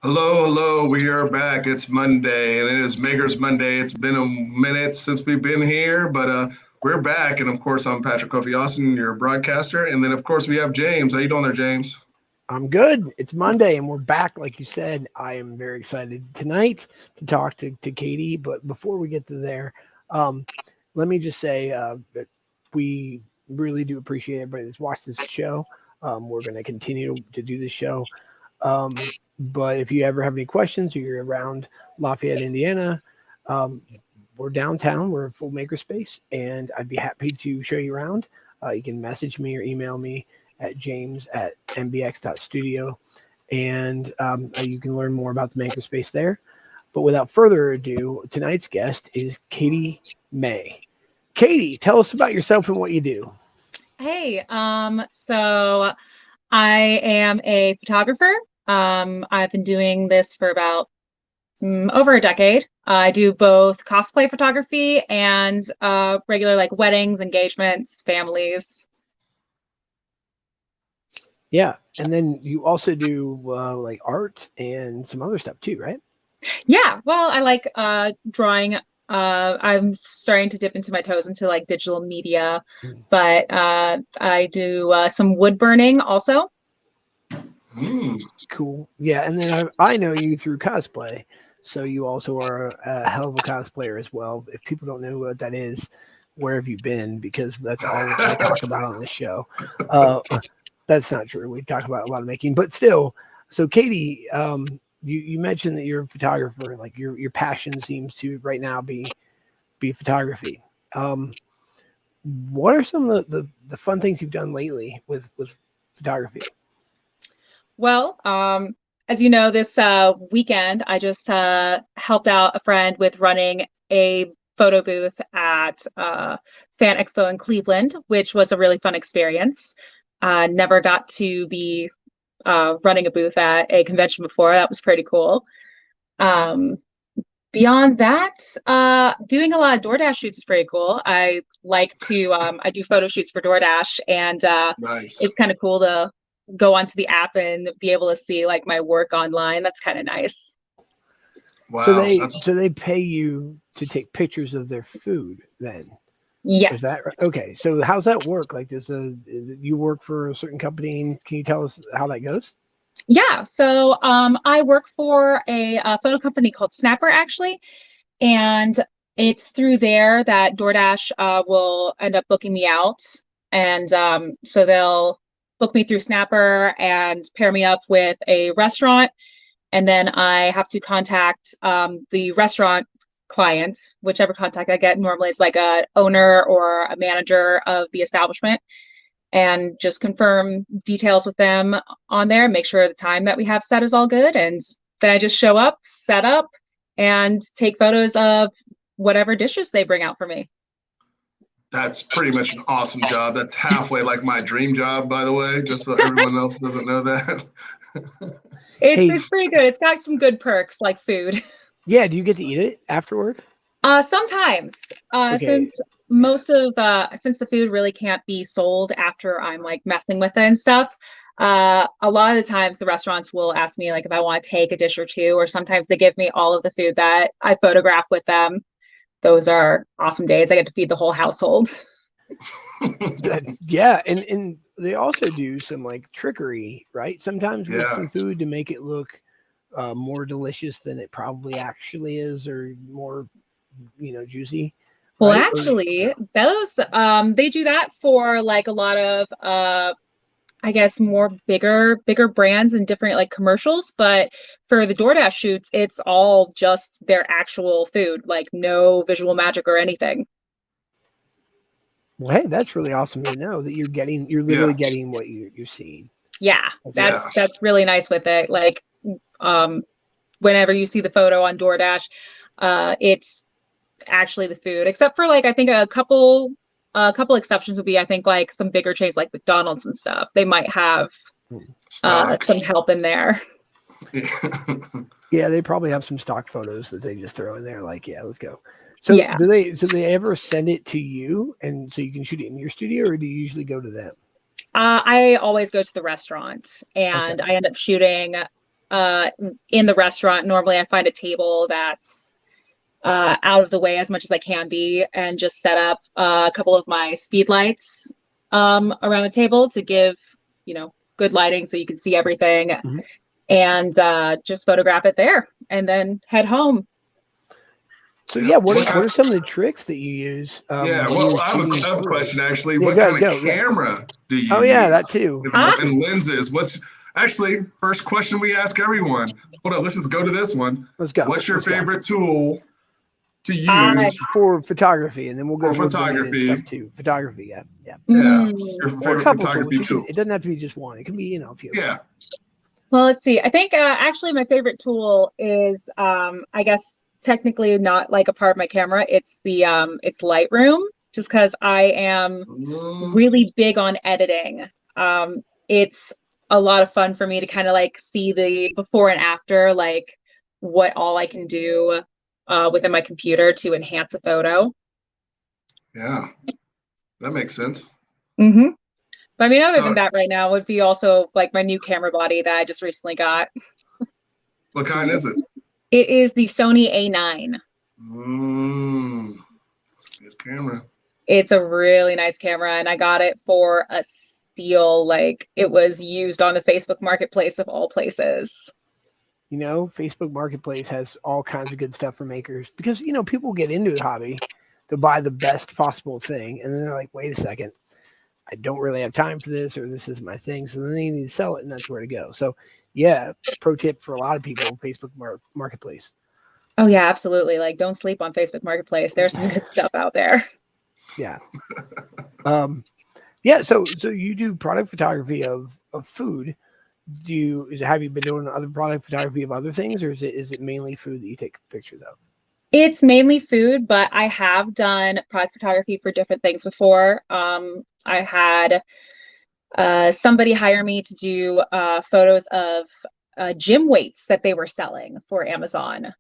Hello, hello. We are back. It's Monday, and it is Makers Monday. It's been a minute since we've been here, but we're back. And of course, I'm Patrick Kofi Austin, your broadcaster. And then, of course, we have James. How you doing there, James? I'm good. It's Monday and we're back. Like you said, I am very excited tonight to talk to Katie. But before we get to there, um, let me just say that we really do appreciate everybody that's watched this show. We're going to continue to do this show. But if you ever have any questions or you're around Lafayette, Indiana, um, we're downtown. We're a full makerspace, and I'd be happy to show you around. You can message me or email me at james@mbx.studio, and you can learn more about the makerspace there. But without further ado, tonight's guest is Katie May. Katie, tell us about yourself and what you do. Hey, so I am a photographer. I've been doing this for about over a decade. I do both cosplay photography and regular like weddings, engagements, families. Yeah, and then you also do like art and some other stuff too, right? Yeah, well, I like drawing. I'm starting to dip into my toes into like digital media, but I do some wood burning also. Cool. Yeah, and then I know you through cosplay, so you also are a hell of a cosplayer as well. If people don't know what that is, where have you been? Because that's all I talk about on this show. That's not true. We talk about a lot of making, but still. So, Katie, you mentioned that you're a photographer. Like your passion seems to right now be photography. What are some of the fun things you've done lately with photography? Well, as you know, this weekend I just helped out a friend with running a photo booth at Fan Expo in Cleveland, which was a really fun experience. Never got to be running a booth at a convention before. That was pretty cool. Beyond that, doing a lot of DoorDash shoots is pretty cool. I like to I do photo shoots for DoorDash, and Nice. it's kind of cool to go onto the app and be able to see like my work online. That's kind of nice. Wow. So they pay you to take pictures of their food then? Yes. Is that right? Okay? So how's that work? Like, you work for a certain company? Can you tell us how that goes? Yeah. So I work for a photo company called Snapper actually, and it's through there that DoorDash will end up booking me out, and so they'll book me through Snapper and pair me up with a restaurant, and then I have to contact the restaurant client, whichever contact I get. Normally it's like a owner or a manager of the establishment, and just confirm details with them on there, make sure the time that we have set is all good, and then I just show up, set up, and take photos of whatever dishes they bring out for me. That's pretty much an awesome job. That's halfway like my dream job, by the way, just so everyone else doesn't know that. It's pretty good. It's got some good perks like food. Yeah. Do you get to eat it afterward? Sometimes, Okay. since most of since the food really can't be sold after I'm like messing with it and stuff, a lot of the times the restaurants will ask me like if I want to take a dish or two, or sometimes they give me all of the food that I photograph with them. Those are awesome days. I get to feed the whole household. Yeah, and they also do some like trickery, right? Sometimes with Yeah. some food to make it look more delicious than it probably actually is, or more, juicy. Well, Right? actually, those they do that for like a lot of I guess more bigger brands and different like commercials, but for the DoorDash shoots, it's all just their actual food, like no visual magic or anything. Well, hey, that's really awesome to know that you're literally getting what you're seeing. Yeah, Yeah. that's really nice with it. Like whenever you see the photo on DoorDash, it's actually the food, except for like I think a couple exceptions would be I think like some bigger chains like McDonald's and stuff. They might have some help in there. Yeah, they probably have some stock photos that they just throw in there. Like, yeah, let's go. So Yeah. do they ever send it to you, and so you can shoot it in your studio, or do you usually go to them? I always go to the restaurant, and Okay. I end up shooting in the restaurant. Normally I find a table that's out of the way as much as I can be, and just set up a couple of my speed lights around the table to give, good lighting so you can see everything, and just photograph it there and then head home. So yeah, what are some of the tricks that you use? Well, I have a question actually. Yeah, what kind of camera do you use? Oh yeah, that too. And lenses. First question we ask everyone. Hold on, let's just go to this one. Let's go. What's your favorite tool to use for photography? And then we'll go for photography stuff too. Photography, yeah. Your favorite photography tool. It doesn't have to be just one. It can be, a few. Yeah. Well, let's see. I think actually my favorite tool is, I guess technically not like a part of my camera. It's it's Lightroom, just because I am really big on editing. It's a lot of fun for me to kind of like see the before and after, like what all I can do within my computer to enhance a photo. Yeah, that makes sense. But I mean, other than that, right now would be also like my new camera body that I just recently got. What kind is it? It is the Sony A9. That's a good camera. It's a really nice camera, and I got it for a steal. Like, it was used on the Facebook Marketplace of all places. Facebook Marketplace has all kinds of good stuff for makers because, people get into the hobby to buy the best possible thing. And then they're like, wait a second, I don't really have time for this, or this is my thing. So then they need to sell it, and that's where to go. So yeah, pro tip for a lot of people, Facebook Marketplace. Oh yeah, absolutely. Like, don't sleep on Facebook Marketplace. There's some good stuff out there. Yeah. Yeah. So you do product photography of food. Have you been doing other product photography of other things, or is it mainly food that you take pictures of? It's mainly food, but I have done product photography for different things before. I had somebody hire me to do photos of gym weights that they were selling for Amazon.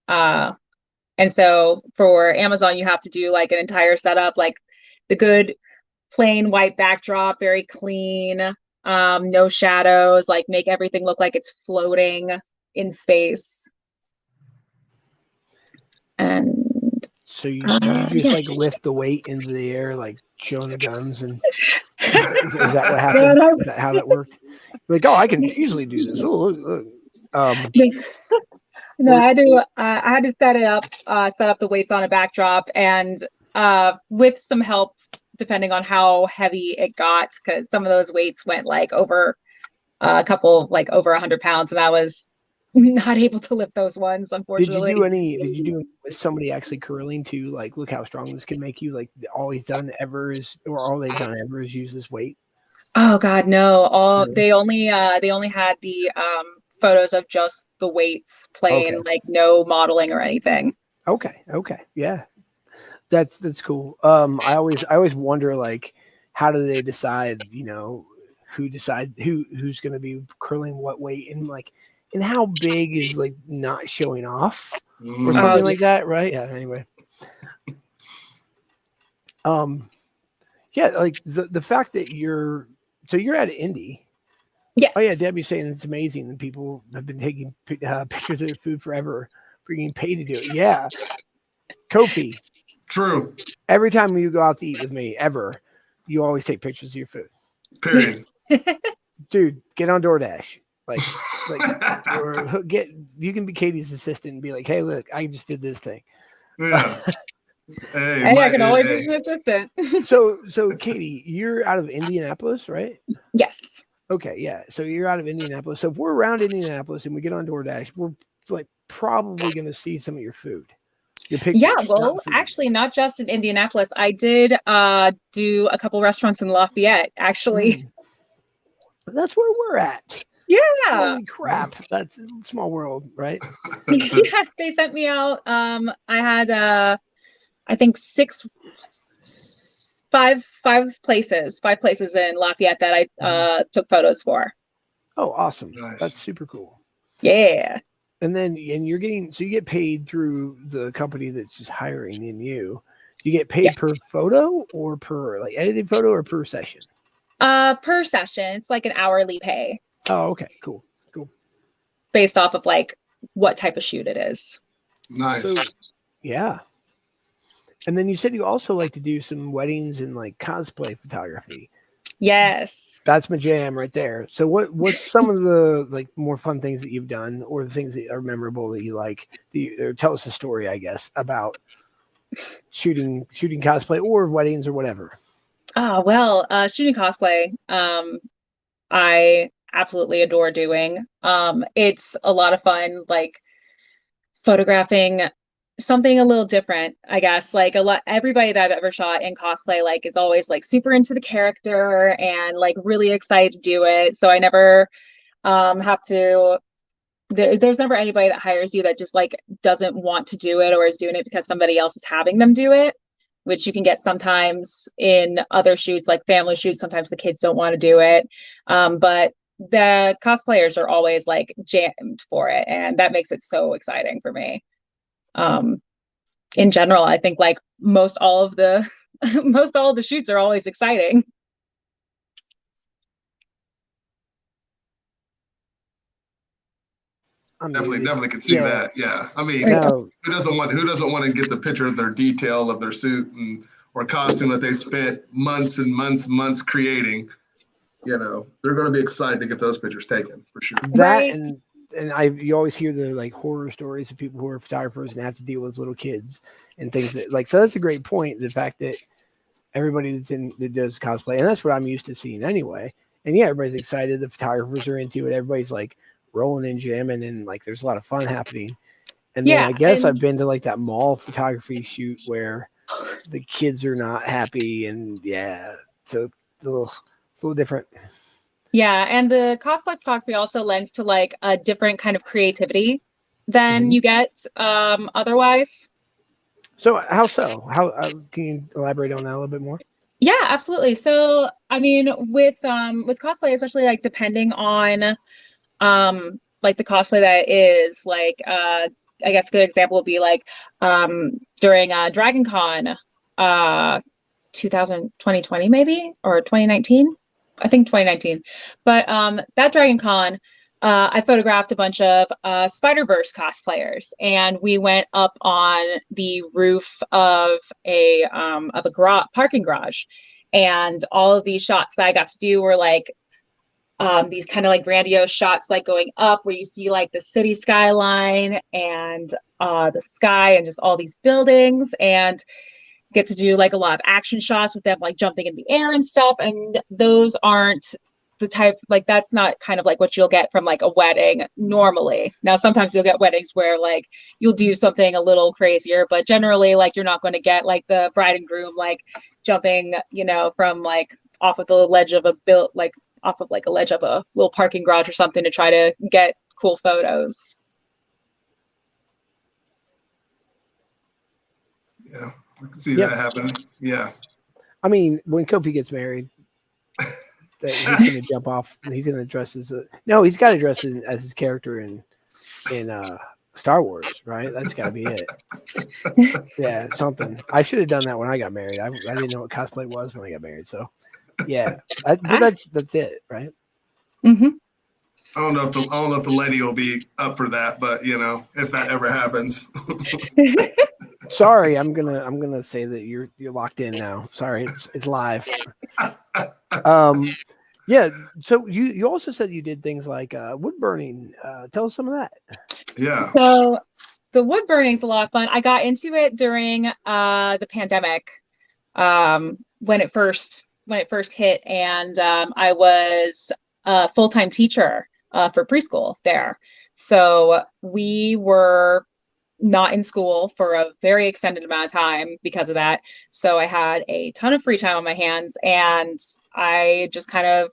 And so for Amazon, you have to do like an entire setup, like the good plain white backdrop, very clean, no shadows, like make everything look like it's floating in space. And so you just like lift the weight into the air, like showing the guns, and is that what happened? Is that how that worked? Like, oh, I can easily do this. Oh, look. No, I do. I had to set up the weights on a backdrop, and with some help, depending on how heavy it got, because some of those weights went like over a couple, like over 100 pounds, and I was not able to lift those ones, unfortunately. Did you do with somebody actually curling to like, look how strong this can make you? Like, all they've done ever is use this weight? Oh God, no! They only had the photos of just the weights plain, like no modeling or anything. Okay, yeah, that's cool. I always wonder, like, how do they decide? Who's going to be curling what weight, and like, and how big is like not showing off or something like that, right? Yeah. Anyway, yeah, like the fact that you're at Indy. Yes. Oh yeah, Debbie's saying it's amazing that people have been taking pictures of their food forever, being paid to do it. Yeah, Kofi. True. Every time you go out to eat with me, you always take pictures of your food. Period. Dude, get on DoorDash. Or you can be Katie's assistant and be like, hey, look, I just did this thing. Yeah. I can always use an assistant. So Katie, you're out of Indianapolis, right? Yes. Okay, yeah. So you're out of Indianapolis. So if we're around Indianapolis and we get on DoorDash, we're like probably going to see some of your food. Your pictures. Yeah, well, actually, not just in Indianapolis. I did do a couple restaurants in Lafayette, actually. That's where we're at. Yeah. Holy crap. That's a small world, right? Yeah, they sent me out. I had I think five places in Lafayette that I took photos for. Oh, awesome. Nice. That's super cool. Yeah. And you get paid through the company that's just hiring in you. You get paid per photo or per like edited photo or per session? Per session. It's like an hourly pay. Oh, okay. Cool. based off of like what type of shoot it is. Nice. So, yeah. And then you said you also like to do some weddings and like cosplay photography. Yes. That's my jam right there. So what's some of the like more fun things that you've done, or the things that are memorable that you like? Or tell us a story, I guess, about shooting cosplay or weddings or whatever. Oh, well, shooting cosplay, I absolutely adore doing. It's a lot of fun, like photographing something a little different, I guess. Like everybody that I've ever shot in cosplay, like is always like super into the character and like really excited to do it. So I never have to there's never anybody that hires you that just like doesn't want to do it or is doing it because somebody else is having them do it, which you can get sometimes in other shoots, like family shoots. Sometimes the kids don't want to do it. But the cosplayers are always like jammed for it. And that makes it so exciting for me. In general, I think like most all of the most all of the shoots are always exciting. Definitely can see that. Yeah. I mean, No. who doesn't want to get the picture of their detail of their suit or costume that they spent months and months creating? You know, they're going to be excited to get those pictures taken for sure. That Right. and you always hear the like horror stories of people who are photographers and have to deal with little kids and things that like, so that's a great point. The fact that everybody that does cosplay, and that's what I'm used to seeing anyway. And yeah, everybody's excited. The photographers are into it. Everybody's like rolling and jamming, and like there's a lot of fun happening. And then I guess I've been to like that mall photography shoot where the kids are not happy, and yeah, so it's a little different. Yeah, and the cosplay photography also lends to like a different kind of creativity than you get otherwise. So how so? How can you elaborate on that a little bit more? Yeah, absolutely. So, I mean, with cosplay, especially like depending on like the cosplay that it is, like I guess a good example would be like during Dragon Con 2020 maybe, or 2019. I think 2019. But that Dragon Con, I photographed a bunch of Spider-Verse cosplayers, and we went up on the roof of a parking garage, and all of these shots that I got to do were like these kind of like grandiose shots, like going up where you see like the city skyline and the sky and just all these buildings, and get to do like a lot of action shots with them like jumping in the air and stuff. And those aren't the type, like that's not kind of like what you'll get from like a wedding normally. Now sometimes you'll get weddings where like you'll do something a little crazier, but generally like you're not going to get like the bride and groom like jumping, you know, from like off of the ledge of a off of like a ledge of a little parking garage or something to try to get cool photos. Yeah, I can see that happening. Yeah. I mean, when Kofi gets married, that he's going to jump off. He's going to dress as he's got to dress as his character in Star Wars, right? That's got to be it. Yeah, something. I should have done that when I got married. I didn't know what cosplay was when I got married. So, yeah, but that's it, right? Mm-hmm. I don't know if the lady will be up for that, but you know, if that ever happens. Sorry, I'm gonna say that you're locked in now. Sorry, it's live. Yeah. So you also said you did things like wood burning. Tell us some of that. Yeah. So the wood burning is a lot of fun. I got into it during the pandemic when it first hit, and I was a full-time teacher for preschool there. So we were not in school for a very extended amount of time because of that. So I had a ton of free time on my hands, and I just kind of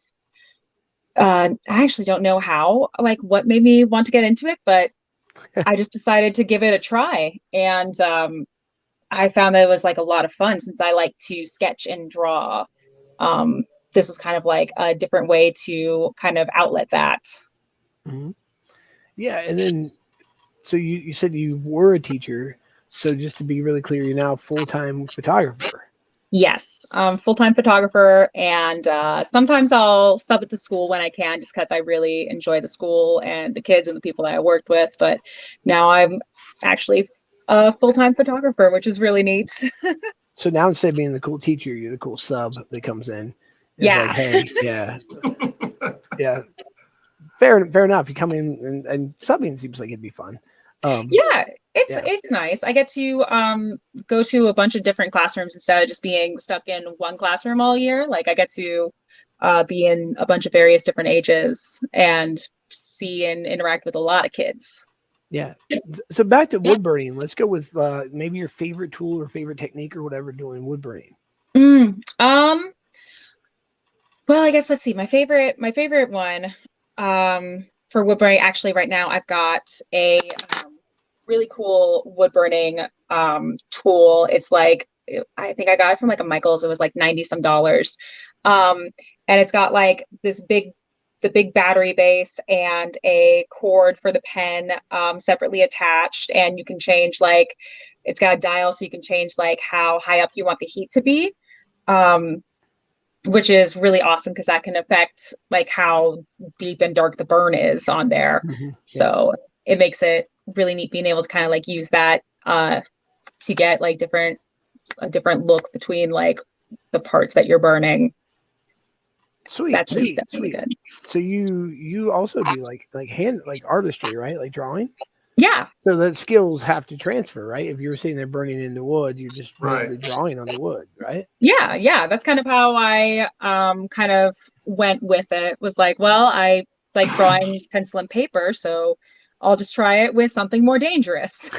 I actually don't know how, like what made me want to get into it, but I just decided to give it a try. And I found that it was like a lot of fun since I like to sketch and draw. This was kind of like a different way to kind of outlet that. Mm-hmm. Yeah. And then, so you said you were a teacher. So just to be really clear, you're now a full-time photographer. Yes, full-time photographer, and sometimes I'll sub at the school when I can, just because I really enjoy the school and the kids and the people that I worked with. But now I'm actually a full-time photographer, which is really neat. So now instead of being the cool teacher, you're the cool sub that comes in. It's Yeah. like, hey, yeah, yeah. Fair enough. You come in and subbing seems like it'd be fun. Yeah, Yeah. it's nice. I get to go to a bunch of different classrooms instead of just being stuck in one classroom all year. Like I get to be in a bunch of various different ages and see and interact with a lot of kids. Yeah. So back to wood burning. Let's go with maybe your favorite tool or favorite technique or whatever doing wood burning. Well, I guess let's see. My favorite one for wood burning. Actually, right now I've got a really cool wood burning tool. It's like I think I got it from like a Michael's. It was like 90 some dollars, and it's got like the big battery base and a cord for the pen separately attached, and you can change like it's got a dial so you can change like how high up you want the heat to be. Which is really awesome because that can affect like how deep and dark the burn is on there. Mm-hmm. So it makes it really neat being able to kind of like use that to get like a different look between like the parts that you're burning. Sweet, That's sweet. good. So you also do like hand like artistry, right? Like drawing. Yeah. So the skills have to transfer, right? If you're sitting there burning into wood, you're just basically drawing on the wood, right? Yeah. That's kind of how I kind of went with it. Was like, well, I like drawing pencil and paper, so I'll just try it with something more dangerous.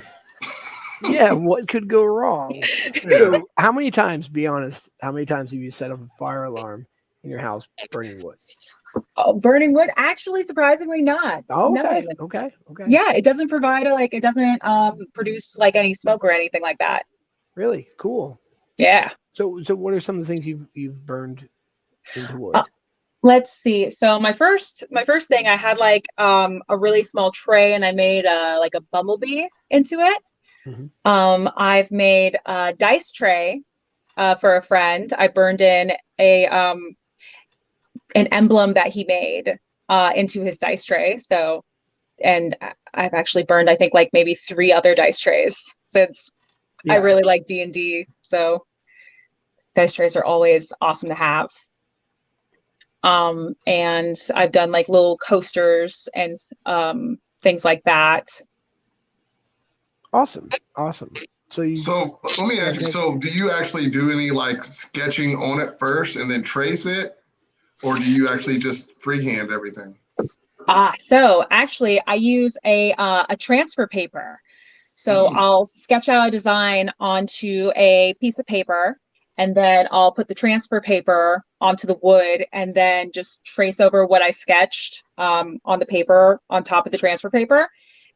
Yeah, what could go wrong? So how many times, be honest, how many times have you set off a fire alarm in your house burning wood? Oh, burning wood? Actually, surprisingly not. Oh, okay. No. Okay. Yeah, it doesn't provide it doesn't produce like any smoke or anything like that. Really? Cool. Yeah. So what are some of the things you've burned into wood? Let's see. So my first thing, I had like a really small tray and I made like a bumblebee into it. Mm-hmm. I've made a dice tray for a friend. I burned in an emblem that he made into his dice tray. So, and I've actually burned, I think, like maybe 3 other dice trays since I really like D&D. So dice trays are always awesome to have. And I've done like little coasters and things like that. Awesome. So let me ask you, so do you actually do any like sketching on it first and then trace it? Or do you actually just freehand everything? So actually I use a transfer paper. So I'll sketch out a design onto a piece of paper, and then I'll put the transfer paper onto the wood and then just trace over what I sketched on the paper on top of the transfer paper.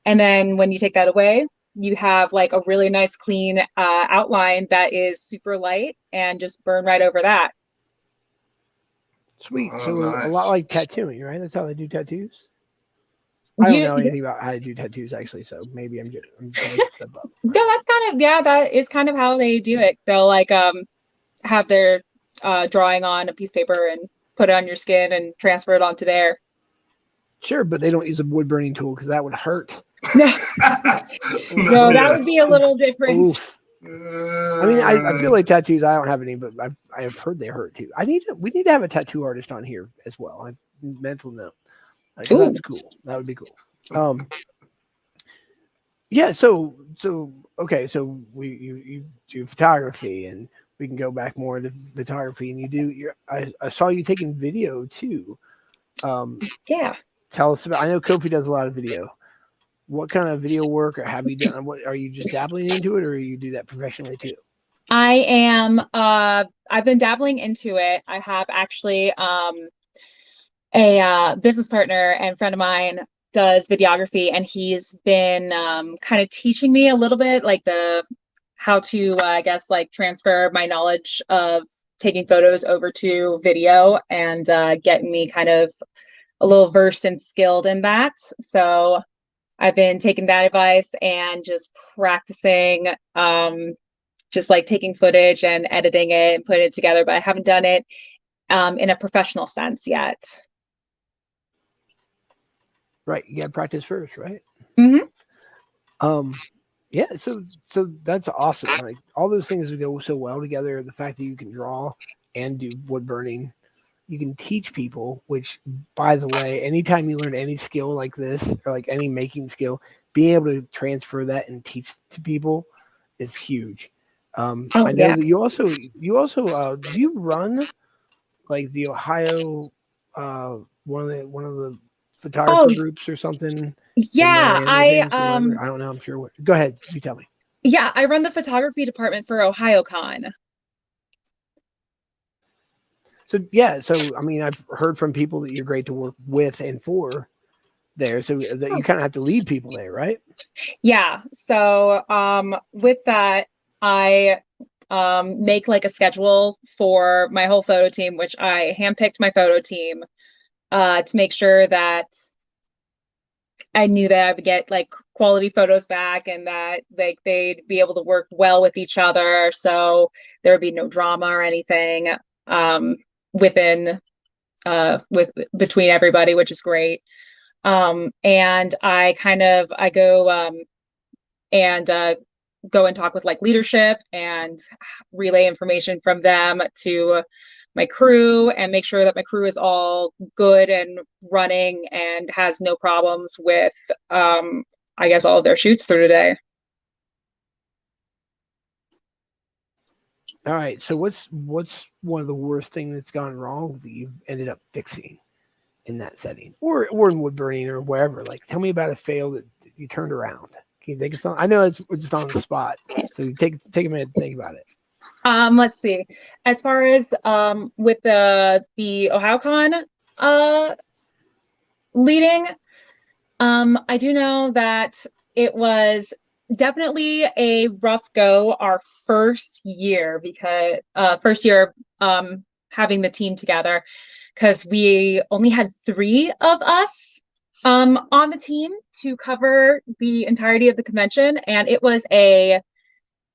And then when you take that away, you have like a really nice clean outline that is super light and just burn right over that. Sweet. So nice. A lot like tattooing, right? That's how they do tattoos. I don't know anything about how to do tattoos actually, so maybe I'm just step up. No, that's kind of that is kind of how they do it. They'll like have their drawing on a piece of paper and put it on your skin and transfer it onto there. Sure, but they don't use a wood burning tool because that would hurt. No, that would be a little different. Oof. I mean, I feel like tattoos. I don't have any, but I have heard they hurt too. We need to have a tattoo artist on here as well. Mental note. That's cool. That would be cool. Yeah. So okay. So you do photography, and we can go back more into photography. And you do. I saw you taking video too. Yeah. Tell us about. I know Kofi does a lot of video. What kind of video work or have you done? What are you just dabbling into it, or you do that professionally too? I am. I've been dabbling into it. I have actually a business partner and friend of mine does videography, and he's been kind of teaching me a little bit like how to I guess like transfer my knowledge of taking photos over to video and getting me kind of a little versed and skilled in that. So I've been taking that advice and just practicing just like taking footage and editing it and putting it together, but I haven't done it in a professional sense yet. Right. You got to practice first, right? Mm-hmm. Yeah. So that's awesome. Like all those things that go so well together. The fact that you can draw and do wood burning, you can teach people, which, by the way, anytime you learn any skill like this or like any making skill, being able to transfer that and teach to people is huge. Oh, I know yeah. that you also do you run like the Ohio one of the photographer Oh, groups or something in yeah. Miami, I think, or whatever. I don't know. I'm sure. Go ahead. You tell me. Yeah, I run the photography department for OhioCon. So yeah. So I mean, I've heard from people that you're great to work with and for there. So that you kind of have to lead people there, right? Yeah. So with that, I make like a schedule for my whole photo team, which I handpicked my photo team to make sure that I knew that I would get like quality photos back and that like they'd be able to work well with each other. So there would be no drama or anything within with between everybody, which is great. And I go and talk with like leadership and relay information from them to my crew and make sure that my crew is all good and running and has no problems with I guess all of their shoots through today. All right. So what's one of the worst things that's gone wrong that you've ended up fixing in that setting, or in wood burning or wherever? Like, tell me about a fail that you turned around. Can you think of something? I know we're just on the spot, so you take a minute to think about it. Let's see. As far as with the OhioCon leading, I do know that it was definitely a rough go our first year because having the team together because we only had 3 of us on the team to cover the entirety of the convention, and it's like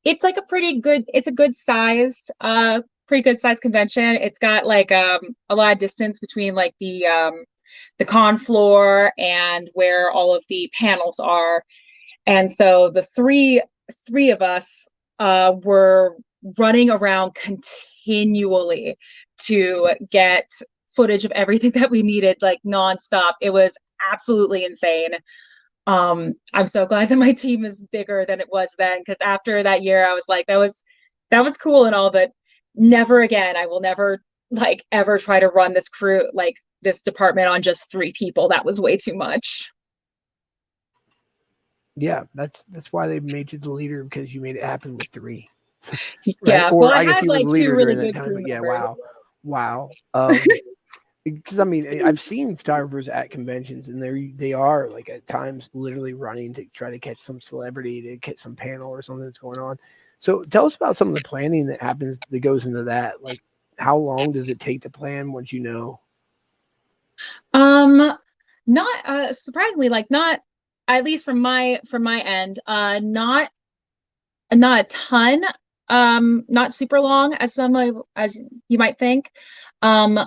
it's a good size pretty good size convention. It's got like a lot of distance between like the con floor and where all of the panels are. And so the three of us were running around continually to get footage of everything that we needed, like nonstop. It was absolutely insane. I'm so glad that my team is bigger than it was then, because after that year, I was like, that was cool and all, but never again. I will never like ever try to run this crew, like this department on just 3 people. That was way too much. Yeah, that's why they made you the leader, because you made it happen with 3. Right? Yeah, Or well, I I guess had you were the like 2 leader really during that good time. crew But yeah, members. wow. Because I mean, I've seen photographers at conventions, and they are like at times literally running to try to catch some celebrity, to catch some panel or something that's going on. So tell us about some of the planning that happens that goes into that. Like, how long does it take to plan once you know? Not surprisingly, like not at least from my end, not a ton, not super long as you might think. Um,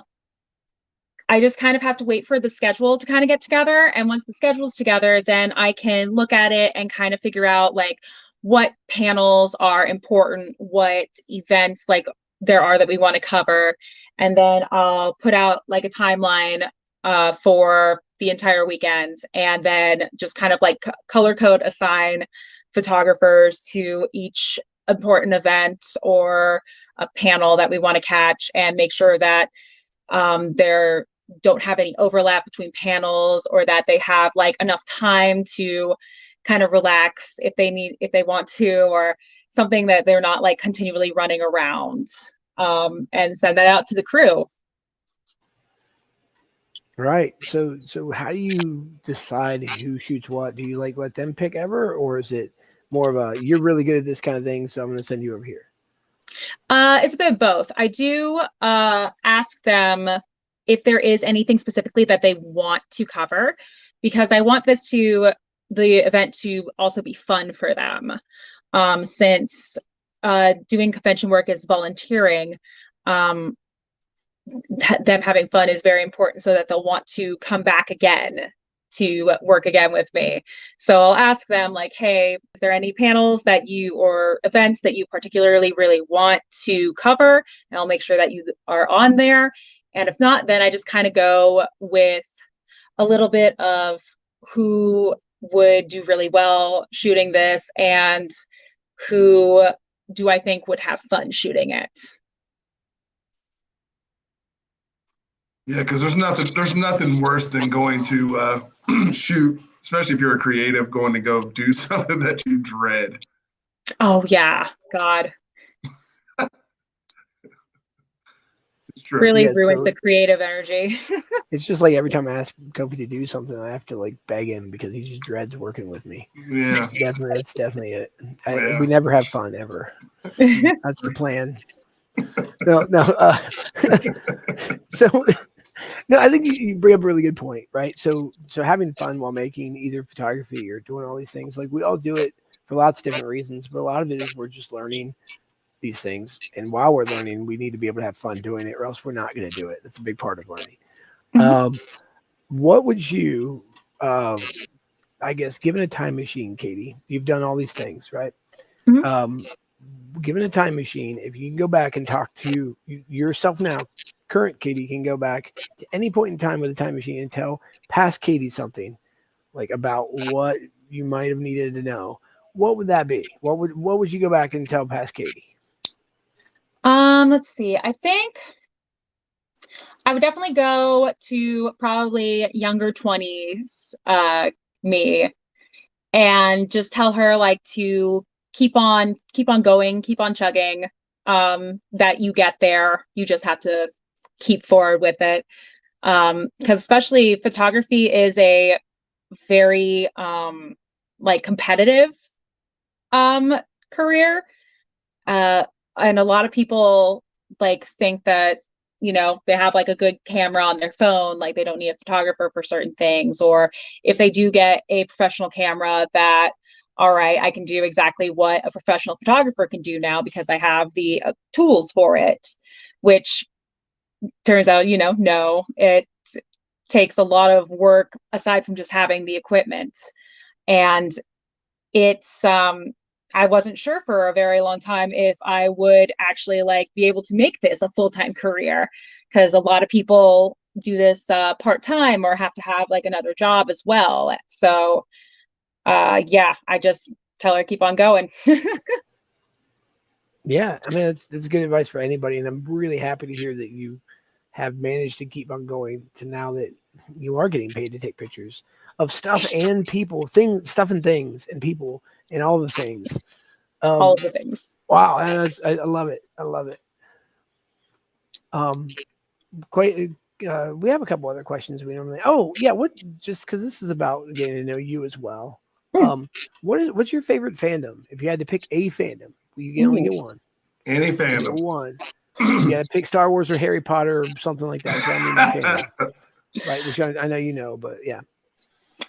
I just kind of have to wait for the schedule to kind of get together. And once the schedule's together, then I can look at it and kind of figure out like what panels are important, what events like there are that we want to cover. And then I'll put out like a timeline for the entire weekend, and then just kind of like color code assign photographers to each important event or a panel that we want to catch, and make sure that they're don't have any overlap between panels, or that they have like enough time to kind of relax if they want to, or something that they're not like continually running around, and send that out to the crew. Right. So how do you decide who shoots what? Do you like let them pick ever, or is it more of a you're really good at this kind of thing, so I'm going to send you over here? It's a bit of both. I do ask them if there is anything specifically that they want to cover, because I want the event to also be fun for them. Since doing convention work is volunteering, them having fun is very important so that they'll want to come back again to work again with me. So I'll ask them like, hey, is there any panels that you or events that you particularly really want to cover? And I'll make sure that you are on there. And if not, then I just kind of go with a little bit of who would do really well shooting this and who do I think would have fun shooting it. Yeah, because there's nothing worse than going to shoot, especially if you're a creative, going to go do something that you dread. Oh yeah, God. It's true. Really Yeah, ruins so the creative energy. it's just like every time I ask Kofi to do something, I have to like beg him because he just dreads working with me. Yeah. That's definitely it. Yeah. We never have fun ever. That's the plan. No. So no, I think you bring up a really good point, right? So having fun while making either photography or doing all these things, like we all do it for lots of different reasons, but a lot of it is we're just learning these things, and while we're learning, we need to be able to have fun doing it, or else we're not going to do it. That's a big part of learning. What would you, I guess, given a time machine, Katie, you've done all these things, right? Given a time machine, if you can go back and talk to yourself now, current Katie can go back to any point in time with a time machine and tell past Katie something like about what you might have needed to know. What would that be? What would you go back and tell past Katie? Let's see. I think I would definitely go to probably younger 20s me and just tell her like to keep on going, keep on chugging, that you get there. You just have to keep forward with it. Because especially photography is a very like competitive career. And a lot of people like think that, you know, they have like a good camera on their phone, like they don't need a photographer for certain things. Or if they do get a professional camera, that, all right, I can do exactly what a professional photographer can do now because I have the tools for it, which turns out, you know, no, it takes a lot of work aside from just having the equipment. And it's, I wasn't sure for a very long time if I would actually like be able to make this a full-time career, because a lot of people do this part-time or have to have like another job as well. So yeah, I just tell her keep on going. Yeah, I mean that's good advice for anybody, and I'm really happy to hear that you have managed to keep on going to now that you are getting paid to take pictures of stuff and people, stuff and things and people and all the things. All of the things. Wow, I love it. I love it. We have a couple other questions we normally. Oh yeah, just because this is about getting to know you as well. What's your favorite fandom? If you had to pick a fandom, you can only get one. Any fandom. One. You got to pick Star Wars or Harry Potter or something like that. So I mean, my fandom, right? Which I know you know, but yeah.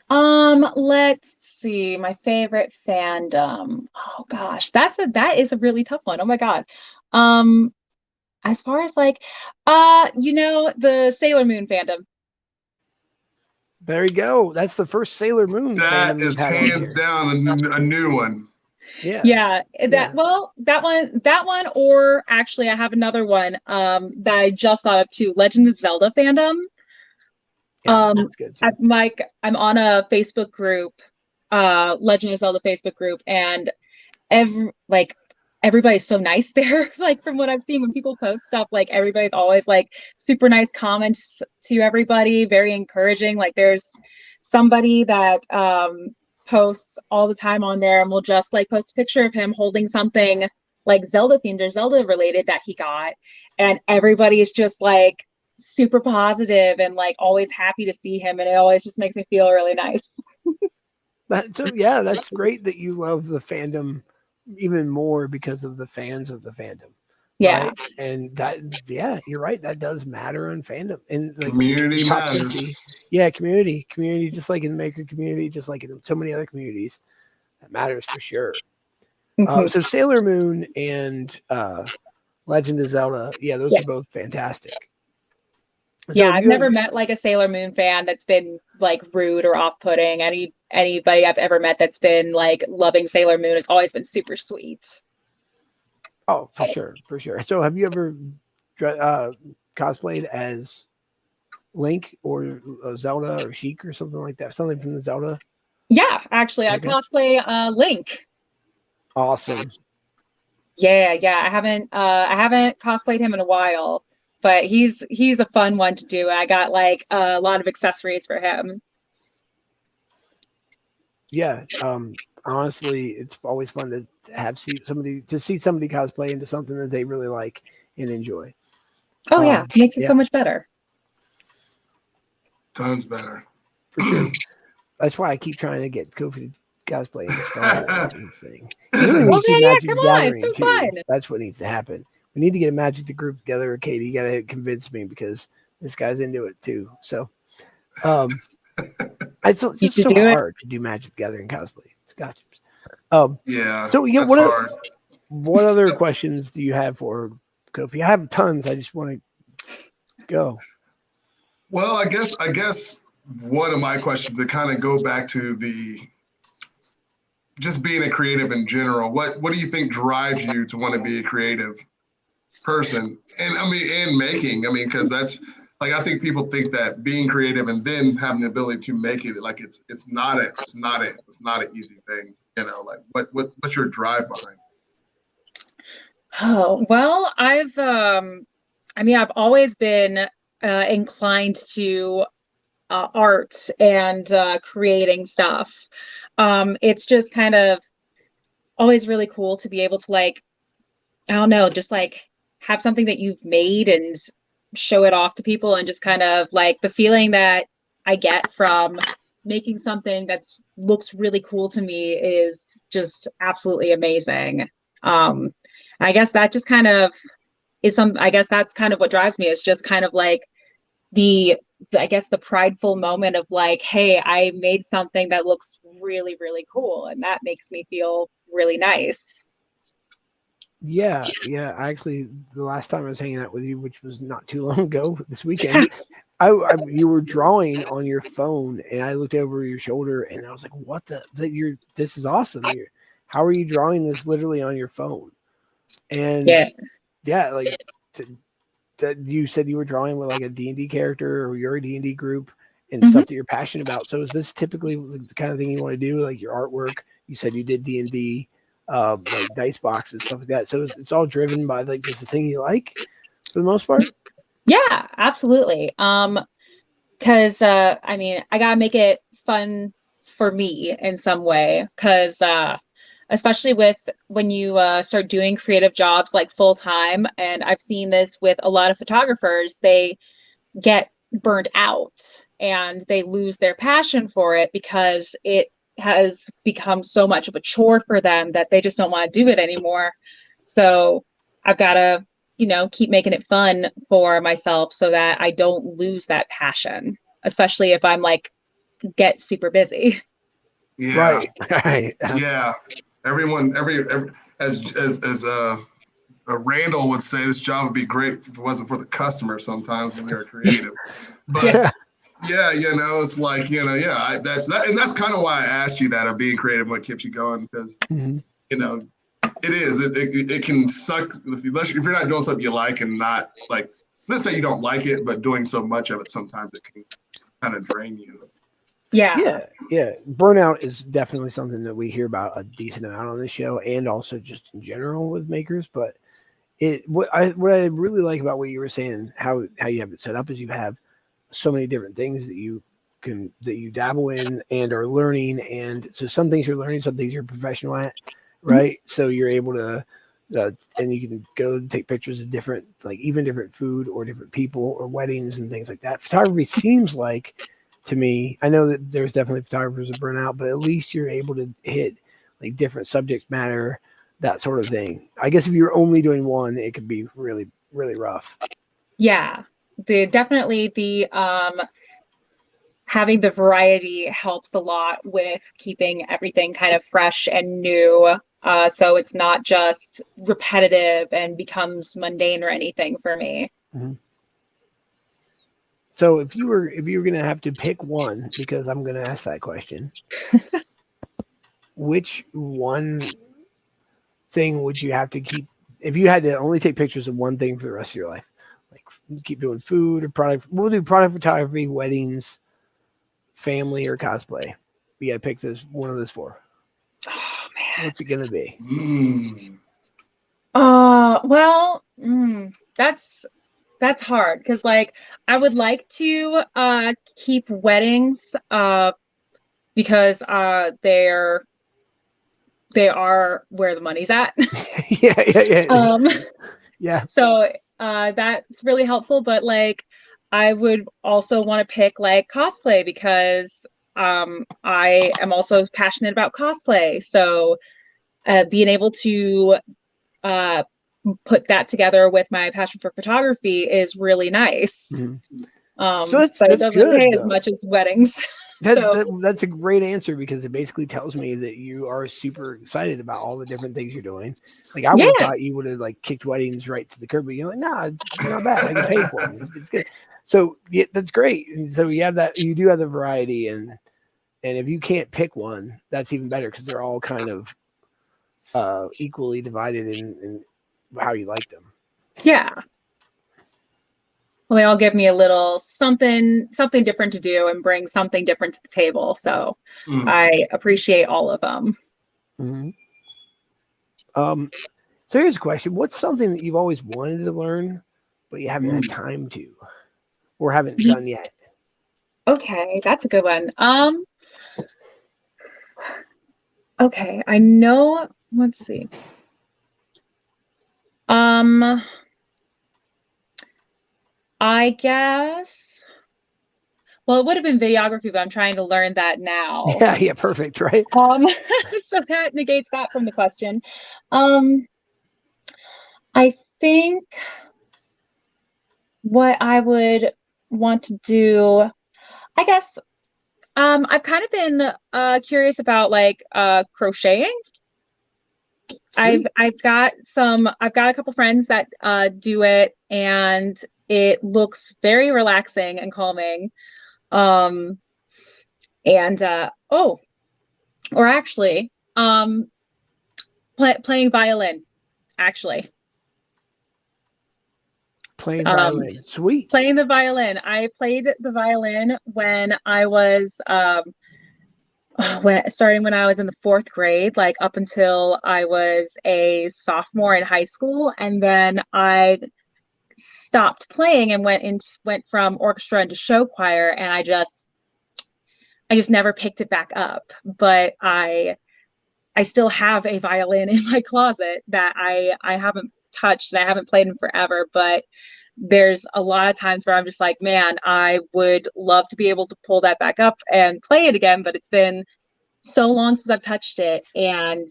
Let's see. My favorite fandom. Oh gosh, that is a really tough one. Oh my God. As far as like, you know, the Sailor Moon fandom. There you go. That's the first Sailor Moon that fandom is hands down a new one. Yeah. Well, that one, or actually I have another one that I just thought of too, Legend of Zelda fandom. That's good too. I'm on a Facebook group, Legend of Zelda Facebook group, and everybody's so nice there. Like from what I've seen when people post stuff, like everybody's always like super nice comments to everybody, very encouraging. Like there's somebody that posts all the time on there and will just like post a picture of him holding something like Zelda themed or Zelda related that he got, and everybody is just like super positive and like always happy to see him, and it always just makes me feel really nice. So yeah, that's great that you love the fandom even more because of the fans of the fandom. Yeah. Right? And that, yeah, you're right. That does matter in fandom. And like community matters. 50, yeah, community, just like in the maker community, just like in so many other communities, that matters for sure. Mhm. So Sailor Moon and Legend of Zelda, yeah, those Yeah. are both fantastic. So Yeah, have I've you never ever, met like a Sailor Moon fan that's been like rude or off-putting. Anybody I've ever met that's been like loving Sailor Moon has always been super sweet. oh, for sure, for sure. So have you ever cosplayed as Link or Zelda or Sheik or something like that? Something from the Zelda? Yeah, actually, I Okay. cosplay Link. Awesome. Yeah. I haven't cosplayed him in a while, but he's a fun one to do. I got like a lot of accessories for him. Yeah. Honestly, it's always fun to see somebody cosplay into something that they really like and enjoy. Oh yeah, makes it Yeah, so much better. Tons better. for sure. That's why I keep trying to get Kofi to cosplay into Star Wars and thing. He really Oh needs to do yeah, Magic come the on, it's Gathering so too. fun. That's what needs to happen. We need to get a Magic the Group together. Katie, you gotta convince me because this guy's into it too. So it's You just should so do it. hard to do Magic the Gathering cosplay. It's costumes. Um Yeah, so yeah, that's hard. what other questions do you have for Kofi? I have tons. I just want to go. Well, I guess one of my questions to kind of go back to the just being a creative in general. What do you think drives you to want to be a creative person? And I mean, and making. I mean, because that's like I think people think that being creative and then having the ability to make it like it's not an easy thing. Like what's your drive behind Oh, well, I've always been inclined to art and creating stuff. It's just kind of always really cool to be able to like, I don't know, just like have something that you've made and show it off to people and just kind of like the feeling that I get from making something that looks really cool to me is just absolutely amazing. Um, I guess that just kind of I guess that's kind of what drives me is just kind of like the I guess the prideful moment of like, hey, I made something that looks really, really cool, and that makes me feel really nice. Yeah, yeah. Actually, the last time I was hanging out with you, which was not too long ago, this weekend, you were drawing on your phone, and I looked over your shoulder, and I was like, "What the? This is awesome! How are you drawing this literally on your phone?" And Yeah. yeah, like that you said you were drawing with like a D&D character or your D&D group and Mhm. stuff that you're passionate about. So is this typically the kind of thing you want to do, like your artwork? You said you did D&D, like dice boxes, stuff like that. So it's all driven by like just the thing you like for the most part. Yeah, absolutely. Because I mean, I gotta make it fun for me in some way. Because especially with when you start doing creative jobs like full time, and I've seen this with a lot of photographers, they get burnt out and they lose their passion for it because it has become so much of a chore for them that they just don't want to do it anymore. So I've got to, keep making it fun for myself so that I don't lose that passion, especially if I'm like get super busy. it? Yeah, Right. Right. yeah. Every as Randall would say, this job would be great if it wasn't for the customer. Sometimes when you're creative, but Yeah. yeah, it's like yeah, that's kind of why I asked you that of being creative, what keeps you going, because Mhm. you know it can suck if you're not doing something you like and not like, let's say you don't like it, but doing so much of it sometimes it can kind of drain you. Yeah. Yeah. Burnout is definitely something that we hear about a decent amount on this show, and also just in general with makers. But what I really like about what you were saying, how you have it set up, is you have so many different things that you dabble in and are learning, and so some things you're learning, some things you're professional at, right? So you're able to and you can go and take pictures of different, like even different food or different people or weddings and things like that. Photography seems like, to me, I know that there's definitely photographers that burn out, but at least you're able to hit like different subject matter, that sort of thing. I guess if you're only doing one, it could be really, really rough. Yeah. The having the variety helps a lot with keeping everything kind of fresh and new. So it's not just repetitive and becomes mundane or anything for me. Mm-hmm. So if you were going to have to pick one, because I'm going to ask that question, which one thing would you have to keep if you had to only take pictures of one thing for the rest of your life? Like keep doing food or product. We'll do product photography, weddings, family, or cosplay. You got to pick one of those four. Oh man, what's it going to be? Well, that's hard because like I would like to keep weddings because they are where the money's at. Yeah. Yeah. So that's really helpful, but like I would also want to pick like cosplay because I am also passionate about cosplay. So being able to put that together with my passion for photography is really nice. Mm-hmm. So but it doesn't pay as much as weddings. That's a great answer because it basically tells me that you are super excited about all the different things you're doing. Like I would have thought you would have like kicked weddings right to the curb, but you're like, nah, it's not bad. I can pay for it. It's good. So yeah, that's great. And so you do have the variety, and if you can't pick one, that's even better because they're all kind of equally divided in how you like them. Yeah. Well, they all give me a little something different to do and bring something different to the table. So I appreciate all of them. Mm-hmm. So here's a question. What's something that you've always wanted to learn, but you haven't had time to or haven't done yet? Okay, that's a good one. Okay, I know, let's see. I guess, well, it would have been videography, but I'm trying to learn that now. Yeah, perfect, right? So that negates that from the question. I think what I would want to do, I guess, I've kind of been curious about like crocheting. Sweet. I've got a couple friends that do it, and it looks very relaxing and calming. Or actually, playing violin, actually. Playing violin. Sweet. Playing the violin. I played the violin when I was starting when I was in the 4th grade, like up until I was a sophomore in high school, and then I stopped playing and went from orchestra into show choir, and I just never picked it back up. But I still have a violin in my closet that I haven't touched and I haven't played in forever, but there's a lot of times where I'm just like, man, I would love to be able to pull that back up and play it again, but it's been so long since I've touched it, and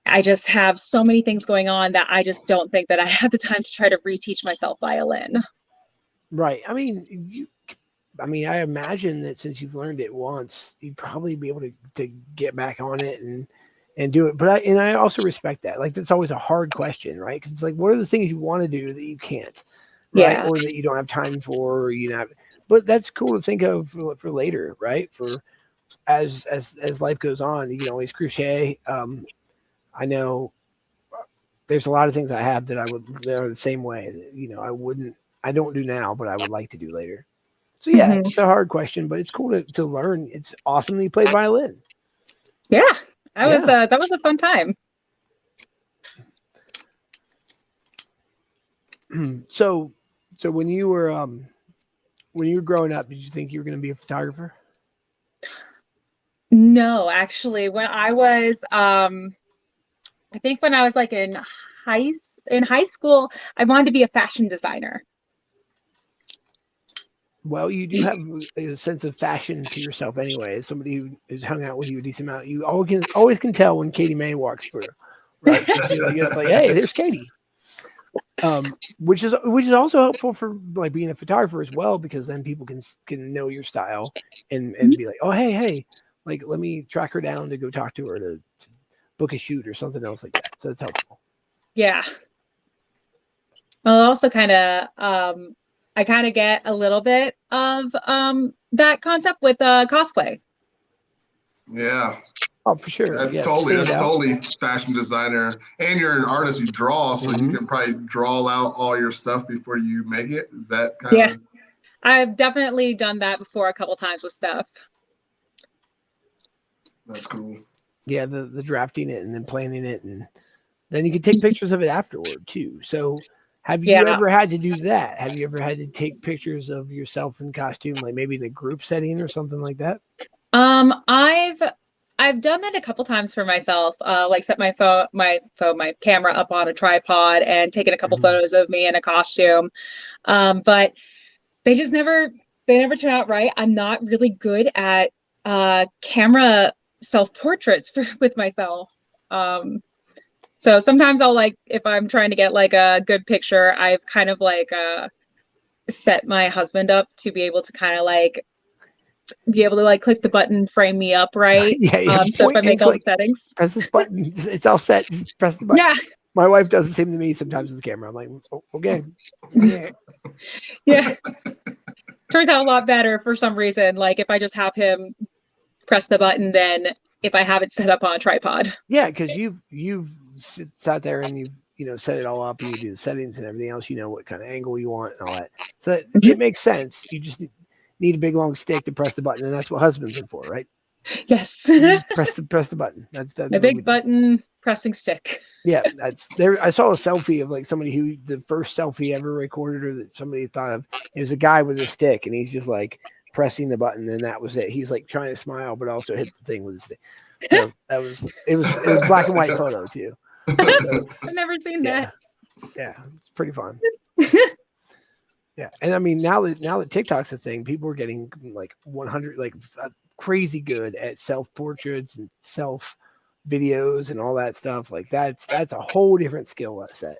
I just have so many things going on that I just don't think that I have the time to try to reteach myself violin. Right. I mean, I imagine that since you've learned it once, you'd probably be able to get back on it and do it. But I also respect that. Like, that's always a hard question, right? Because it's like, what are the things you want to do that you can't, right? Yeah. Or that you don't have time for, or but that's cool to think of for later, right? For as life goes on, you can always crochet. I know there's a lot of things I have that that are the same way. I don't do now, but I would like to do later. So yeah, It's a hard question, but it's cool to learn. It's awesome that you played violin. Yeah, that was a fun time. So when you were growing up, did you think you were going to be a photographer? No, actually, when I was I think when I was like in high school, I wanted to be a fashion designer. Well, you do have a sense of fashion to yourself anyway. As somebody who has hung out with you a decent amount, you always can tell when Katie May walks through, right? It's like, hey, there's Katie. Which is also helpful for like being a photographer as well, because then people can know your style and be like, oh, hey, like let me track her down to go talk to her to book a shoot or something else like that. So it's helpful. Yeah. Well, also kind of, I kind of get a little bit of that concept with cosplay. Yeah. Oh, for sure. That's Yeah, totally fashion designer, and you're an artist. You draw, so you can probably draw out all your stuff before you make it. Is that kind of? I've definitely done that before a couple times with stuff. That's cool. Yeah, the drafting it and then planning it, and then you can take pictures of it afterward too. So, have you ever had to do that? Have you ever had to take pictures of yourself in costume, like maybe in a group setting or something like that? I've done that a couple times for myself, like set my camera up on a tripod and taken a couple photos of me in a costume. But they never turn out right. I'm not really good at camera self-portraits with myself. So sometimes I'll if I'm trying to get a good picture, I've kind of set my husband up to be able to kind of be able to click the button, frame me up right. So if I make all the settings, press this button, it's all set. Just press the button. Yeah. My wife does the same to me sometimes with the camera. I'm like, oh, okay. Yeah. Turns out a lot better for some reason. If I just have him press the button, then if I have it set up on a tripod. Yeah, because you've sat there and you've set it all up. You do the settings and everything else. You know what kind of angle you want and all that. So it makes sense. You just need a big long stick to press the button, and that's what husbands are for, right? Yes. press the button. That's a big button pressing stick. Yeah, that's there. I saw a selfie of somebody who the first selfie ever recorded or that somebody thought of. It was a guy with a stick, and he's just pressing the button, and that was it. He's trying to smile, but also hit the thing with the stick. So it was black and white photo too. So, I've never seen that. Yeah, it's pretty fun. Yeah, and I mean now that TikTok's a thing, people are getting 100 crazy good at self portraits and self videos and all that stuff. That's a whole different skill set.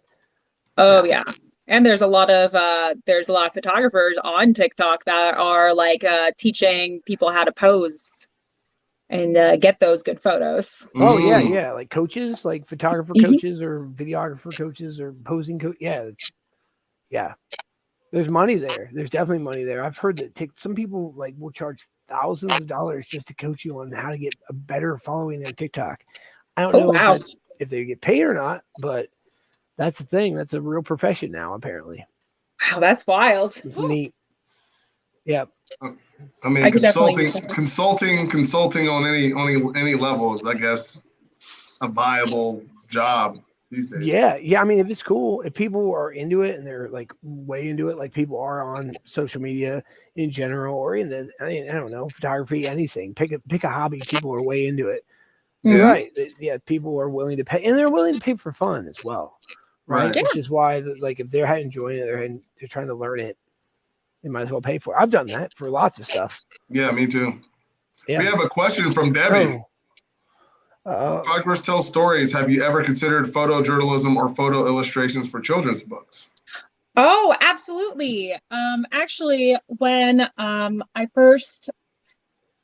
Oh yeah. And there's a lot of photographers on TikTok that are teaching people how to pose and get those good photos. Oh yeah, like coaches, like photographer coaches or videographer coaches or posing coach. Yeah. There's money there. There's definitely money there. I've heard that some people will charge thousands of dollars just to coach you on how to get a better following on TikTok. I don't know if they get paid or not, but that's the thing. That's a real profession now, apparently. Wow, that's wild. It's neat. Yeah. I mean, consulting on any level is, I guess, a viable job these days. Yeah. I mean, if it's cool, if people are into it and they're way into it, like people are on social media in general, or I don't know, photography, anything. Pick a hobby. People are way into it. You're right. Yeah, people are willing to pay, and they're willing to pay for fun as well. Right. Which is why, if they're enjoying it, they're trying to learn it, they might as well pay for it. I've done that for lots of stuff. Yeah, me too. Yeah. We have a question from Debbie. Photographers tell stories. Have you ever considered photojournalism or photo illustrations for children's books? Oh, absolutely. Actually, when I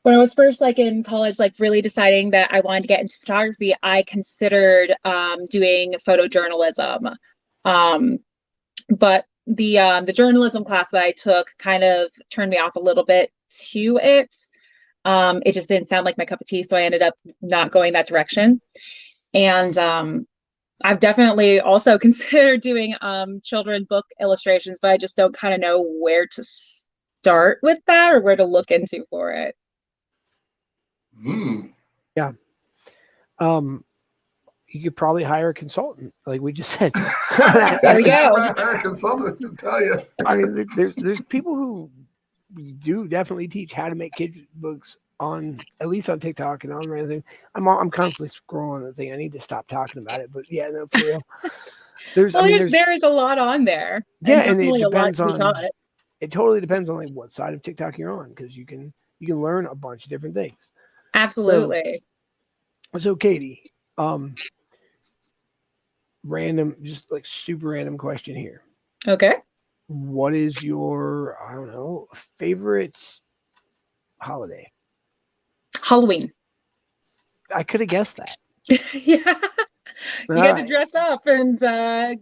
was first in college, really deciding that I wanted to get into photography, I considered doing photojournalism. But the journalism class that I took kind of turned me off a little bit to it. It just didn't sound like my cup of tea, so I ended up not going that direction. And I've definitely also considered doing children's book illustrations, but I just don't kind of know where to start with that or where to look into for it. Yeah. You could probably hire a consultant, like we just said. There we go. Hire a consultant to tell you. I mean, there's people who do definitely teach how to make kids books at least on TikTok and on everything. I'm constantly scrolling the thing. I need to stop talking about it, but yeah, no, for real. There's a lot on there. Yeah, and it depends on. It totally depends on what side of TikTok you're on, because you can learn a bunch of different things. Absolutely. So Katie, random, just super random question here. Okay. What is your, I don't know, favorite holiday? Halloween. I could have guessed that. Yeah. All You get to right. dress up and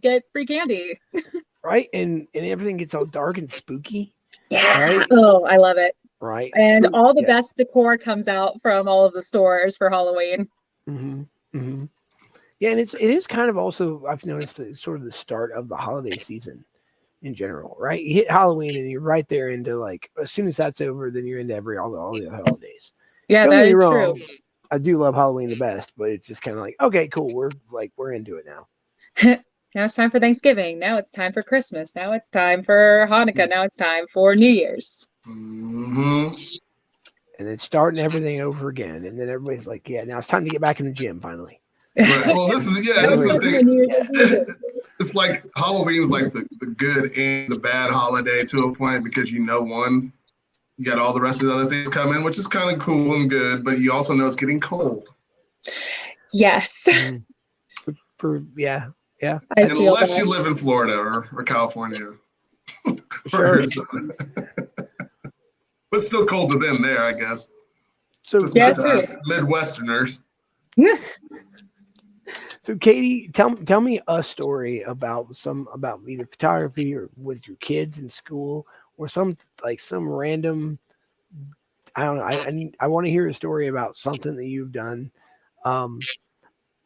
get free candy. Right, and everything gets all dark and spooky. Yeah. Right. Oh, I love it. Right. And all the Yeah. best decor comes out from all of the stores for Halloween. Mm-hmm. Mm-hmm. Yeah, and it is kind of also, I've noticed that it's sort of the start of the holiday season in general, right? You hit Halloween and you're right there into like as soon as that's over, then you're into all the other holidays. Yeah, Don't that get me is wrong, true. I do love Halloween the best, but it's just kind of like, okay, cool, we're into it now. Now it's time for Thanksgiving. Now it's time for Christmas. Now it's time for Hanukkah. Now it's time for New Year's. Mm-hmm. And then starting everything over again, and then everybody's like, yeah, now it's time to get back in the gym finally. Right. Well, this is the Everybody, thing. New Year's yeah, resolution. It's like Halloween is like the good and the bad holiday to a point because one, you got all the rest of the other things coming, which is kind of cool and good, but you also know it's getting cold. Yes, mhm. Yeah. I And feel unless you that. live in Florida or California or Sure. Arizona. But still cold to them there, I guess. So, Just Yeah, not so to true. us Midwesterners. So, Katie, tell me a story about either photography or with your kids in school, or some random. I don't know. I want to hear a story about something that you've done, um,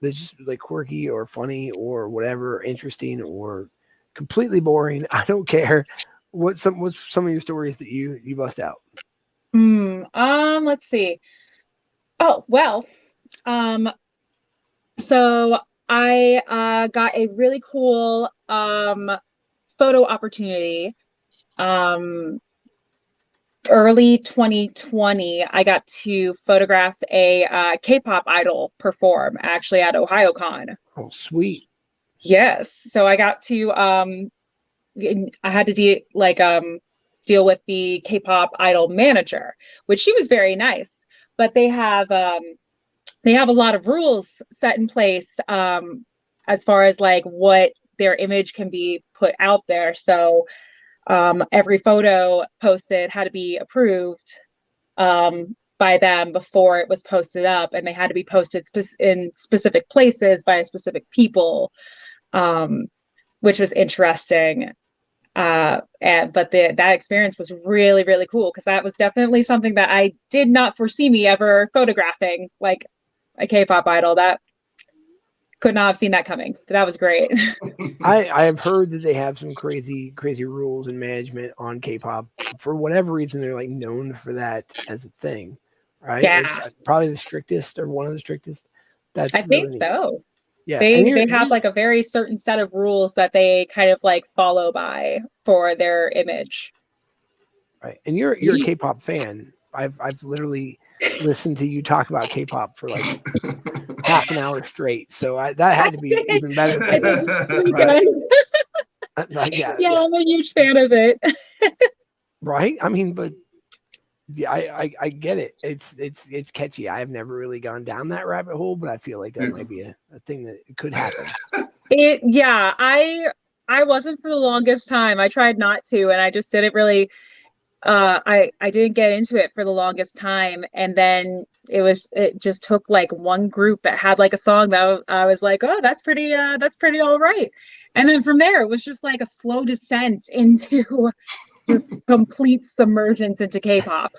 that's just like quirky or funny or whatever, interesting or completely boring. I don't care. What's some of your stories that you bust out? Let's see. Oh, well, um, so I got a really cool photo opportunity. Um, Early 2020, I got to photograph a K-pop idol perform actually at OhioCon. Oh, sweet. Yes, so I got to I had to deal with the K-pop idol manager, which she was very nice, but they have a lot of rules set in place as far as like what their image can be put out there. So every photo posted had to be approved by them before it was posted up, and they had to be posted in specific places by specific people, um, which was interesting. But that experience was really, really cool because that was definitely something that I did not foresee me ever photographing, like a K-pop idol. That could not have seen that coming. But that was great. I have heard that they have some crazy rules and management on K-pop for whatever reason. They're like known for that as a thing, right? Like Yeah, probably the strictest or one of the strictest. That's I really think neat. so. Yeah, and They have like a very certain set of rules that they kind of like follow by for their image. right, and you're a K-pop fan. I've literally listened to you talk about K-pop for like half an hour straight. So that had to be even better I for think you, it's pretty right? good. Like Yeah, I'm a huge fan of it. right. I mean, but yeah, I get it. It's catchy. I have never really gone down that rabbit hole, but I feel like that might be a thing that could happen. Yeah, I wasn't for the longest time. I tried not to, and I just didn't really I didn't get into it for the longest time, and then it just took like one group that had like a song that I was like, oh, that's pretty all right. And then from there it was just like a slow descent into just complete submergence into K-pop.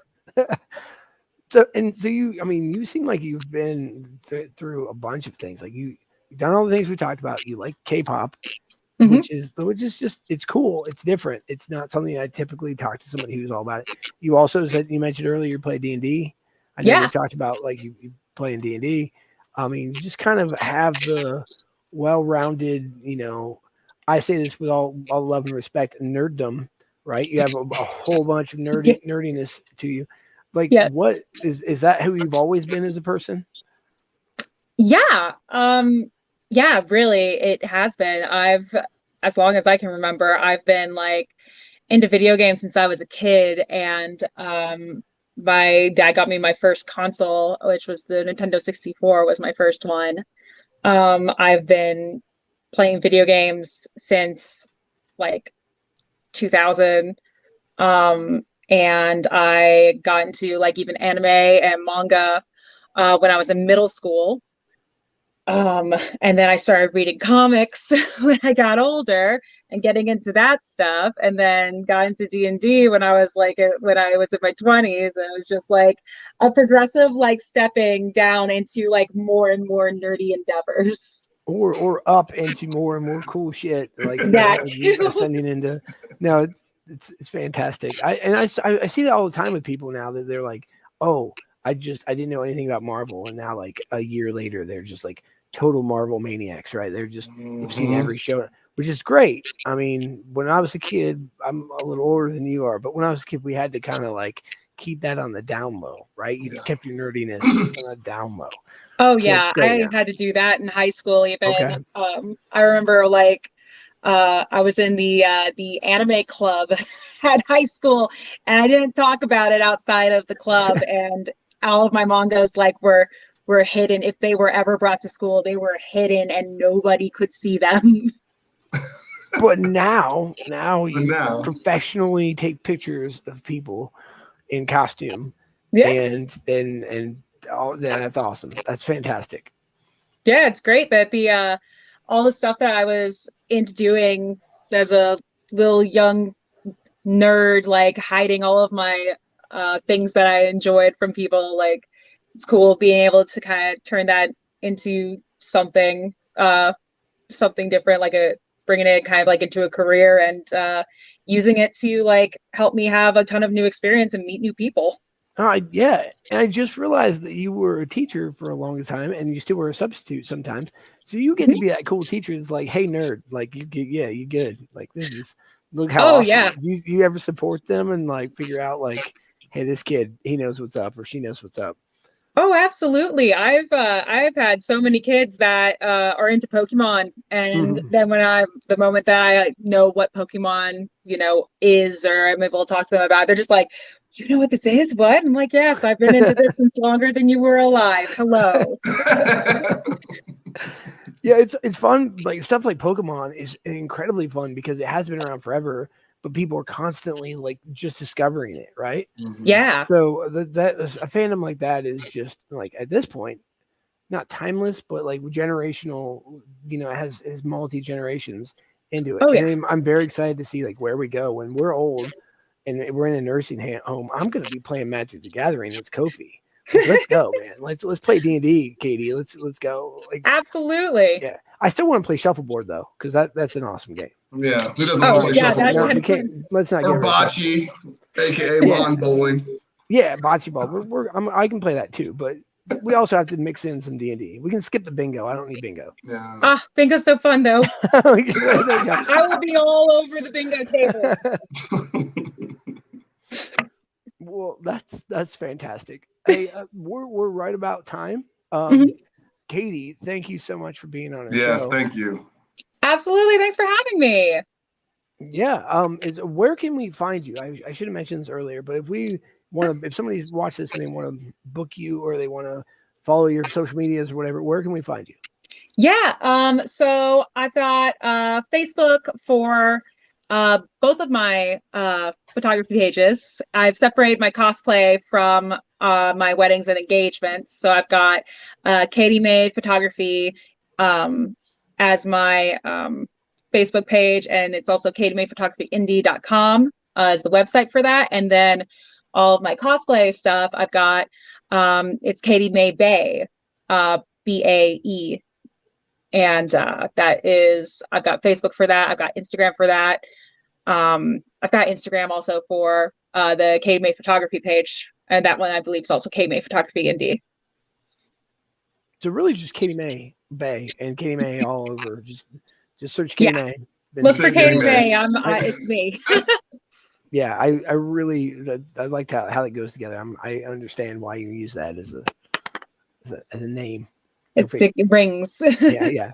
So I mean, you seem like you've been through a bunch of things. Like you've done all the things we talked about. You like K-pop, Mhm. which is just it's cool. It's different. It's not something I typically talk to somebody who's all about it. You also said you mentioned earlier you play D&D. I know Yeah. we talked about like you play in D&D. I mean, you just kind of have the well-rounded. I say this with all love and respect, nerddom. Right? You have a whole bunch of nerdiness to you. Like, Yes. what is that? Who you've always been as a person? Yeah. Yeah, really, it has been. As long as I can remember, I've been like into video games since I was a kid, and my dad got me my first console, which was the Nintendo 64, was my first one. I've been playing video games since like 2000. Um, and I got into like even anime and manga when I was in middle school. And then I started reading comics when I got older and getting into that stuff, and then got into D&D when I was when I was in my 20s, and it was just like a progressive like stepping down into like more and more nerdy endeavors. Or up into more and more cool shit, like That too. ascending into. No, it's fantastic. I see that all the time with people now, that they're like, oh, I didn't know anything about Marvel, and now like a year later they're just like total Marvel maniacs, right? They've seen every show, which is great. I mean, when I was a kid, I'm a little older than you are, but when I was a kid, we had to kind of like keep that on the down low, right? You kept your nerdiness on the down low. Oh So yeah, I now. had to do that in high school even. Okay. I remember like I was in the anime club at high school, and I didn't talk about it outside of the club, and all of my mangas like were hidden. If they were ever brought to school, they were hidden and nobody could see them. But now you professionally take pictures of people in costume. Yeah. And that's awesome. That's fantastic. Yeah, it's great that the all the stuff that I was into doing as a little young nerd, like hiding all of my things that I enjoyed from people, like it's cool being able to kind of turn that into something different, like bringing it kind of like into a career, and using it to like help me have a ton of new experience and meet new people. Yeah, and I just realized that you were a teacher for a long time, and you still were a substitute sometimes. So you get to be that cool teacher that's like, "Hey, nerd, like you good. Like this is look how awesome." Yeah. You ever support them and like figure out like, "Hey, this kid, he knows what's up, or she knows what's up." Oh, absolutely. I've had so many kids that are into Pokemon, and then the moment that I know what Pokemon, is, or I'm able to talk to them about it, they're just like, "You know what this is? What?" I'm like, "Yes, I've been into this since longer than you were alive. Hello." Yeah, it's fun. Like stuff like Pokemon is incredibly fun because it has been around forever, but people are constantly like just discovering it, right? Yeah. So that a fandom like that is just like at this point not timeless, but like generational. It has multi generations into it. Oh, yeah. And I'm very excited to see like where we go when we're old and we're in a nursing home. I'm going to be playing Magic the Gathering with Kofi. Let's go, man. Let's play D&D, Katie. Let's go. Like, absolutely. Yeah, I still want to play shuffleboard though, because that's an awesome game. Yeah, who doesn't want to play shuffleboard? We can't. Let's not or get bocce, aka lawn bowling. Yeah, bocce ball. I can play that too, but we also have to mix in some D&D. We can skip the bingo. I don't need bingo. Yeah. Bingo's so fun though. I will be all over the bingo tables. Well, that's fantastic. Hey, we're right about time. Katie, thank you so much for being on our show. Yes, thank you. Absolutely, thanks for having me. Yeah. Where can we find you? I should have mentioned this earlier, but if somebody's watched this and they want to book you or they want to follow your social medias or whatever, where can we find you? Yeah. So I've got Facebook for both of my photography pages. I've separated my cosplay from my weddings and engagements. So I've got Katie May Photography as my Facebook page, and it's also katiemayphotographyindie.com as the website for that. And then all of my cosplay stuff, I've got it's Katie May Bae, BAE. And that is, I've got Facebook for that. I've got Instagram for that. I've got Instagram also for the Katie May Photography page. And that one, I believe, is also Katie May Photography Indie. So really just Katie May Bae and Katie May all over. Just search Katie May. Look for Katie May. It's me. Yeah, I really I liked how it goes together. I understand why you use that as a name. It rings. Yeah.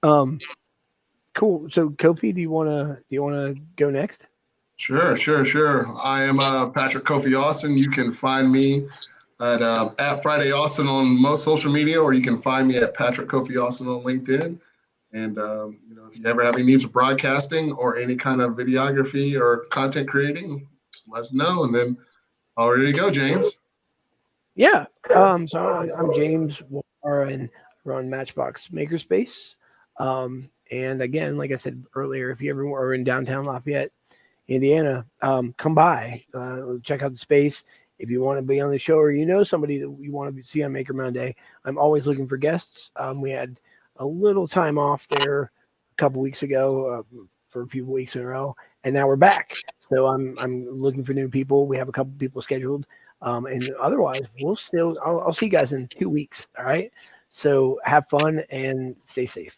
Cool. So Kofi, do you wanna go next? Sure. I am Patrick Kofi Austin. You can find me at Friday Austin on most social media, or you can find me at Patrick Kofi Austin on LinkedIn. And if you ever have any needs of broadcasting or any kind of videography or content creating, just let us know. And then all ready to go, James. Yeah. So I'm James Wulfgar, and run Matchbox Makerspace. And again, like I said earlier, if you ever are in downtown Lafayette, Indiana, come by, check out the space. If you want to be on the show or you know somebody that you want to see on Maker Monday, I'm always looking for guests. We had a little time off there a couple weeks ago for a few weeks in a row, and now we're back. So I'm looking for new people. We have a couple people scheduled, and otherwise I'll see you guys in 2 weeks. All right. So have fun and stay safe.